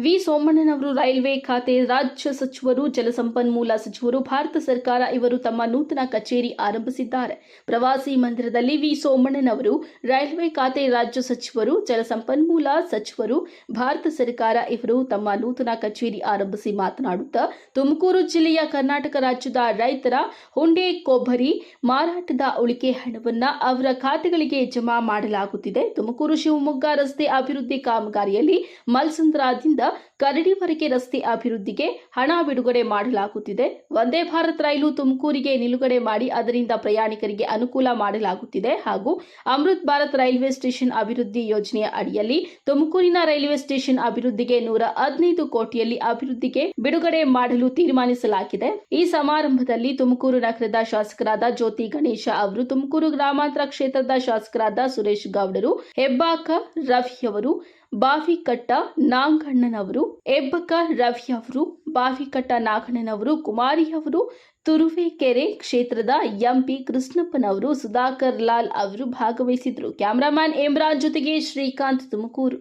V ಸೋಮಣ್ಣನವರು railway ಖಾತೆ ರಾಜ್ಯ ಸಚಿವರು, ಜಲಸಂಪನ್ಮೂಲ ಸಚಿವರು, ಭಾರತ ಸರ್ಕಾರ ಇವರು ತಮ್ಮ ನೂತನ ಕಚೇರಿ ಆರಂಭಿಸಿದ್ದಾರೆ. ಪ್ರವಾಸಿ ಮಂದಿರದಲ್ಲಿ ವಿ ಸೋಮಣ್ಣನವರು ರೈಲ್ವೆ ಖಾತೆ ರಾಜ್ಯ ಸಚಿವರು, ಜಲಸಂಪನ್ಮೂಲ ಸಚಿವರು, ಭಾರತ ಸರ್ಕಾರ ಇವರು ತಮ್ಮ ನೂತನ ಕಚೇರಿ ಆರಂಭಿಸಿ ಮಾತನಾಡುತ್ತಾ, ತುಮಕೂರು ಜಿಲ್ಲೆಯ ಕರ್ನಾಟಕ ರಾಜ್ಯದ ರೈತರ ಹುಂಡೆ ಕೊಬ್ಬರಿ ಮಾರಾಟದ ಉಳಿಕೆ ಹಣವನ್ನ ಅವರ ಖಾತೆಗಳಿಗೆ ಜಮಾ ಮಾಡಲಾಗುತ್ತಿದೆ. ತುಮಕೂರು ಶಿವಮೊಗ್ಗ ರಸ್ತೆ ಅಭಿವೃದ್ಧಿ ಕಾಮಗಾರಿಯಲ್ಲಿ ಮಲ್ಸಂದ್ರದಿಂದ ಕರಡಿವರೆಗೆ ರಸ್ತೆ ಅಭಿವೃದ್ಧಿಗೆ ಹಣ ಬಿಡುಗಡೆ ಮಾಡಲಾಗುತ್ತಿದೆ. ವಂದೇ ಭಾರತ್ ರೈಲು ತುಮಕೂರಿಗೆ ನಿಲುಗಡೆ ಮಾಡಿ ಅದರಿಂದ ಪ್ರಯಾಣಿಕರಿಗೆ ಅನುಕೂಲ ಮಾಡಲಾಗುತ್ತಿದೆ ಹಾಗೂ ಅಮೃತ್ ಭಾರತ್ ರೈಲ್ವೆ ಸ್ಟೇಷನ್ ಅಭಿವೃದ್ಧಿ ಯೋಜನೆಯ ಅಡಿಯಲ್ಲಿ ತುಮಕೂರಿನ ರೈಲ್ವೆ ಸ್ಟೇಷನ್ ಅಭಿವೃದ್ಧಿಗೆ 115 ಕೋಟಿಯಲ್ಲಿ ಅಭಿವೃದ್ಧಿಗೆ ಬಿಡುಗಡೆ ಮಾಡಲು ತೀರ್ಮಾನಿಸಲಾಗಿದೆ. ಈ ಸಮಾರಂಭದಲ್ಲಿ ತುಮಕೂರು ನಗರದ ಶಾಸಕರಾದ ಜ್ಯೋತಿ ಗಣೇಶ ಅವರು, ತುಮಕೂರು ಗ್ರಾಮಾಂತರ ಕ್ಷೇತ್ರದ ಶಾಸಕರಾದ ಸುರೇಶ್ ಗೌಡರು, ಹೆಬ್ಬಾಕ ರವಿಯವರು, ಬಾವಿಕಟ್ಟ ನಾಗಣ್ಣನವರು, ಹೆಬ್ಬಕ ರವಿಯವರು, ಬಾವಿಕಟ್ಟ ನಾಗಣ್ಣನವರು, ಕುಮಾರಿಯವರು, ತುರುವೇಕೆರೆ ಕ್ಷೇತ್ರದ ಎಂಪಿ ಕೃಷ್ಣಪ್ಪನವರು, ಸುಧಾಕರ್ ಲಾಲ್ ಅವರು ಭಾಗವಹಿಸಿದರು. ಕ್ಯಾಮರಾಮ್ಯಾನ್ ಇಮ್ರಾನ್ ಜೊತೆಗೆ ಶ್ರೀಕಾಂತ್, ತುಮಕೂರು.